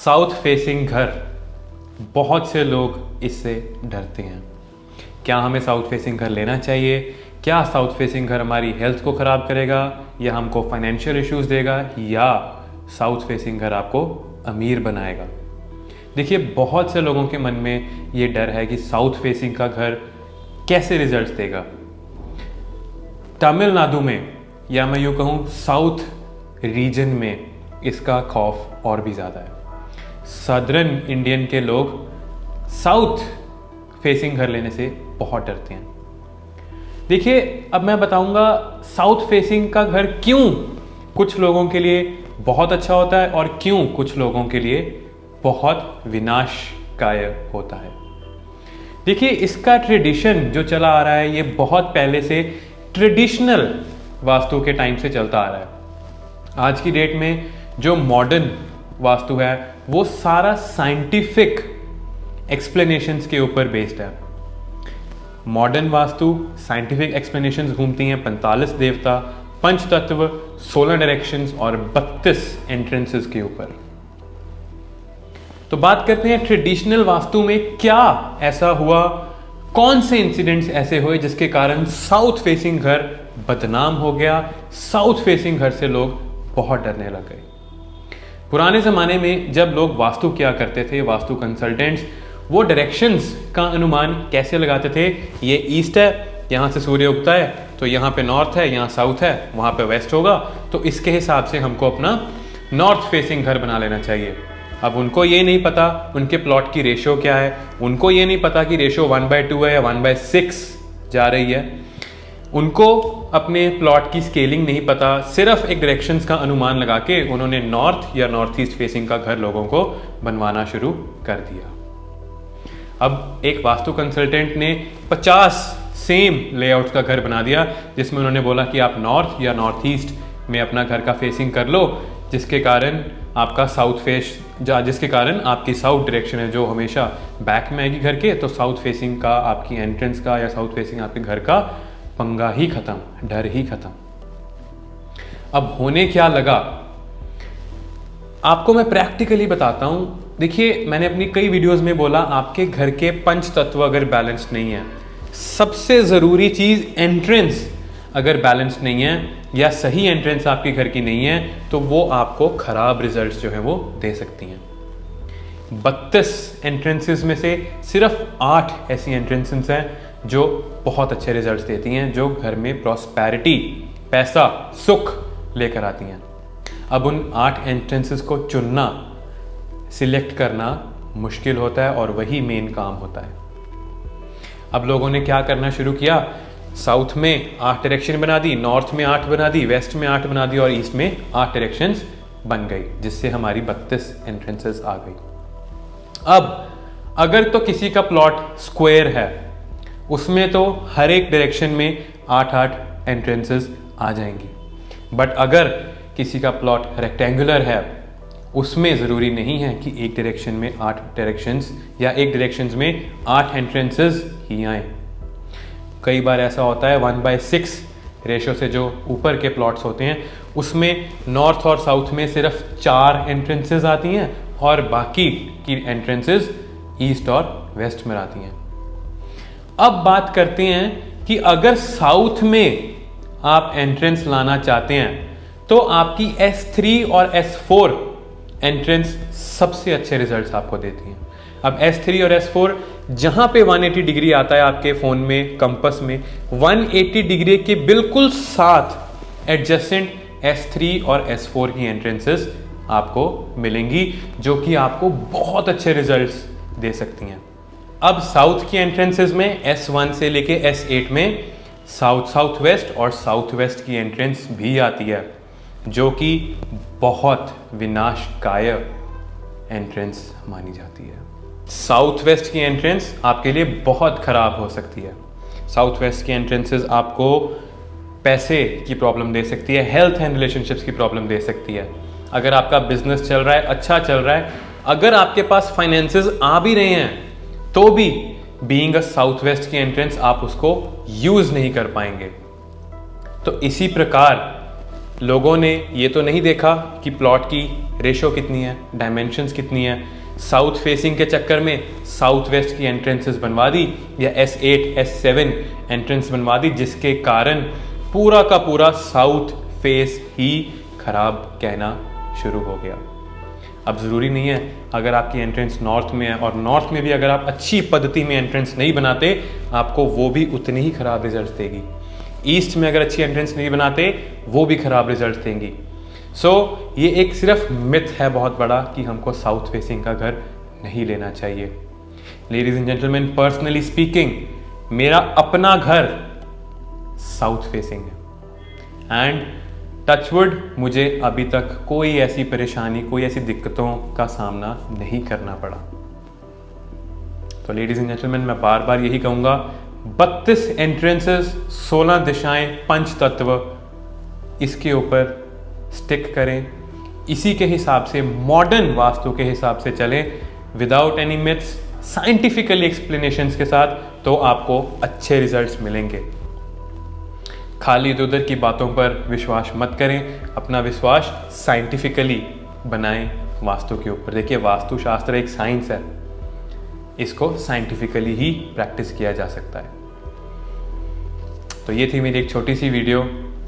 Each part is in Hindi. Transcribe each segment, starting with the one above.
साउथ फेसिंग घर, बहुत से लोग इससे डरते हैं। क्या हमें साउथ फेसिंग घर लेना चाहिए? क्या साउथ फेसिंग घर हमारी हेल्थ को ख़राब करेगा या हमको फाइनेंशियल इश्यूज देगा, या साउथ फेसिंग घर आपको अमीर बनाएगा? देखिए, बहुत से लोगों के मन में ये डर है कि साउथ फेसिंग का घर कैसे रिजल्ट्स देगा। तमिलनाडु में, या मैं यूँ कहूँ साउथ रीजन में, इसका खौफ और भी ज़्यादा है। सदर्न इंडियन के लोग साउथ फेसिंग घर लेने से बहुत डरते हैं। देखिए, अब मैं बताऊंगा साउथ फेसिंग का घर क्यों कुछ लोगों के लिए बहुत अच्छा होता है और क्यों कुछ लोगों के लिए बहुत विनाशकारी होता है। देखिए, इसका ट्रेडिशन जो चला आ रहा है, ये बहुत पहले से ट्रेडिशनल वास्तु के टाइम से चलता आ रहा है। आज की डेट में जो मॉडर्न वास्तु है वो सारा साइंटिफिक एक्सप्लेनेशंस के ऊपर बेस्ड है। मॉडर्न वास्तु साइंटिफिक एक्सप्लेनेशंस घूमती हैं 45 देवता, पंच तत्व, 16 डायरेक्शंस और 32 एंट्रेंसेस के ऊपर। तो बात करते हैं ट्रेडिशनल वास्तु में क्या ऐसा हुआ, कौन से इंसिडेंट्स ऐसे हुए जिसके कारण साउथ फेसिंग घर बदनाम हो गया, साउथ फेसिंग घर से लोग बहुत डरने लग गए। पुराने ज़माने में जब लोग वास्तु किया करते थे, वास्तु कंसल्टेंट्स, वो डायरेक्शंस का अनुमान कैसे लगाते थे? ये ईस्ट है, यहाँ से सूर्य उगता है, तो यहाँ पे नॉर्थ है, यहाँ साउथ है, वहाँ पे वेस्ट होगा, तो इसके हिसाब से हमको अपना नॉर्थ फेसिंग घर बना लेना चाहिए। अब उनको ये नहीं पता उनके प्लॉट की रेशो क्या है, उनको ये नहीं पता कि रेशो 1/2 है या 1/6 जा रही है, उनको अपने प्लॉट की स्केलिंग नहीं पता, सिर्फ एक डायरेक्शंस का अनुमान लगा के उन्होंने नॉर्थ या नॉर्थ ईस्ट फेसिंग का घर लोगों को बनवाना शुरू कर दिया। अब एक वास्तु कंसल्टेंट ने 50 सेम लेआउट का घर बना दिया, जिसमें उन्होंने बोला कि आप नॉर्थ या नॉर्थ ईस्ट में अपना घर का फेसिंग कर लो, जिसके कारण आपका जिसके कारण आपकी साउथ डायरेक्शन है जो हमेशा बैक में आएगी घर के, तो साउथ फेसिंग का आपकी एंट्रेंस का या साउथ फेसिंग आपके घर का पंगा ही खत्म, डर ही खत्म। अब होने क्या लगा आपको मैं प्रैक्टिकली बताता हूं। देखिए, मैंने अपनी कई वीडियोस में बोला आपके घर के पंच तत्व अगर बैलेंस्ड नहीं है, सबसे जरूरी चीज एंट्रेंस अगर बैलेंस्ड नहीं है या सही एंट्रेंस आपके घर की नहीं है, तो वो आपको खराब रिजल्ट्स जो है वो दे सकती हैं। 32 एंट्रेंसेस में से सिर्फ 8 ऐसी एंट्रेंसेस हैं जो बहुत अच्छे रिजल्ट्स देती हैं, जो घर में प्रॉस्पेरिटी, पैसा, सुख लेकर आती हैं। अब उन 8 एंट्रेंसेस को चुनना, सिलेक्ट करना मुश्किल होता है और वही मेन काम होता है। अब लोगों ने क्या करना शुरू किया, साउथ में 8 डायरेक्शन बना दी, नॉर्थ में 8 बना दी, वेस्ट में 8 बना दी और ईस्ट में 8 डायरेक्शंस बन गई, जिससे हमारी 32 एंट्रेंसेस आ गई। अब अगर तो किसी का प्लॉट स्क्वायर है, उसमें तो हर एक डायरेक्शन में 8-8 एंट्रेंसेस आ जाएंगी। बट अगर किसी का प्लॉट रेक्टेंगुलर है, उसमें ज़रूरी नहीं है कि एक डायरेक्शन में 8 डायरेक्शंस या एक डायरेक्शंस में 8 एंट्रेंसेस ही आए। कई बार ऐसा होता है 1/6 रेशो से जो ऊपर के प्लॉट्स होते हैं, उसमें नॉर्थ और साउथ में सिर्फ 4 एंट्रेंसेस आती हैं और बाकी की एंट्रेंसेस ईस्ट और वेस्ट में आती हैं। अब बात करते हैं कि अगर साउथ में आप एंट्रेंस लाना चाहते हैं तो आपकी S3 और S4 एंट्रेंस सबसे अच्छे रिजल्ट्स आपको देती हैं। अब S3 और S4 जहां पे 180 डिग्री आता है आपके फोन में, कंपस में 180 डिग्री के बिल्कुल साथ एडजेसेंट S3 और S4 की एंट्रेंसेस आपको मिलेंगी, जो कि आपको बहुत अच्छे रिजल्ट्स दे सकती हैं। अब साउथ की एंट्रेंसेस में S1 से लेके S8 में साउथ वेस्ट और साउथ वेस्ट की एंट्रेंस भी आती है, जो कि बहुत विनाशकारी एंट्रेंस मानी जाती है। साउथ वेस्ट की एंट्रेंस आपके लिए बहुत खराब हो सकती है। साउथ वेस्ट की एंट्रेंसेस आपको पैसे की प्रॉब्लम दे सकती है, हेल्थ एंड रिलेशनशिप्स की प्रॉब्लम दे सकती है। अगर आपका बिजनेस चल रहा है, अच्छा चल रहा है, अगर आपके पास फाइनेंसेस आ भी रहे हैं, तो भी बीइंग अ साउथ वेस्ट की एंट्रेंस आप उसको यूज नहीं कर पाएंगे। तो इसी प्रकार लोगों ने ये तो नहीं देखा कि प्लॉट की रेशो कितनी है, डायमेंशंस कितनी है। साउथ फेसिंग के चक्कर में साउथ वेस्ट की एंट्रेंसेस बनवा दी या S8 S7 एंट्रेंस बनवा दी, जिसके कारण पूरा का पूरा साउथ फेस ही खराब कहना शुरू हो गया। अब ज़रूरी नहीं है अगर आपकी एंट्रेंस नॉर्थ में है और नॉर्थ में भी अगर आप अच्छी पद्धति में एंट्रेंस नहीं बनाते, आपको वो भी उतनी ही खराब रिजल्ट देगी। ईस्ट में अगर अच्छी एंट्रेंस नहीं बनाते, वो भी खराब रिजल्ट देंगी। सो ये एक सिर्फ मिथ है बहुत बड़ा कि हमको साउथ फेसिंग का घर नहीं लेना चाहिए। Ladies and gentleman, personally speaking मेरा अपना घर साउथ फेसिंग है एंड टचवुड मुझे अभी तक कोई ऐसी परेशानी, कोई ऐसी दिक्कतों का सामना नहीं करना पड़ा। तो लेडीज एंड जेंटलमैन, मैं बार बार यही कहूंगा, 32 एंट्रेंसेस, 16 दिशाएं, पंच तत्व, इसके ऊपर स्टिक करें। इसी के हिसाब से, मॉडर्न वास्तु के हिसाब से चलें, without any myths, scientifically explanations के साथ, तो आपको अच्छे रिजल्ट्स मिलेंगे। खाली इधर उधर की बातों पर विश्वास मत करें, अपना विश्वास साइंटिफिकली बनाएं वास्तु के ऊपर। देखिए, वास्तुशास्त्र एक साइंस है, इसको साइंटिफिकली ही प्रैक्टिस किया जा सकता है। तो ये थी मेरी एक छोटी सी वीडियो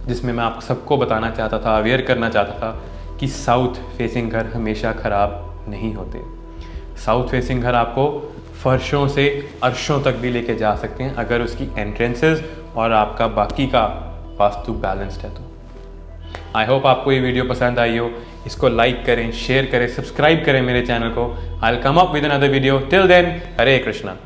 जिसमें मैं आप सबको बताना चाहता था, अवेयर करना चाहता था कि साउथ फेसिंग घर हमेशा ख़राब नहीं होते। साउथ फेसिंग घर आपको फर्शों से अर्शों तक भी लेके जा सकते हैं अगर उसकी एंट्रेंसेस और आपका बाकी का वास्तु बैलेंस्ड है तो। आई होप आपको ये वीडियो पसंद आई हो। इसको लाइक करें, शेयर करें, सब्सक्राइब करें मेरे चैनल को। I will come up with another video. Till then, Hare Krishna.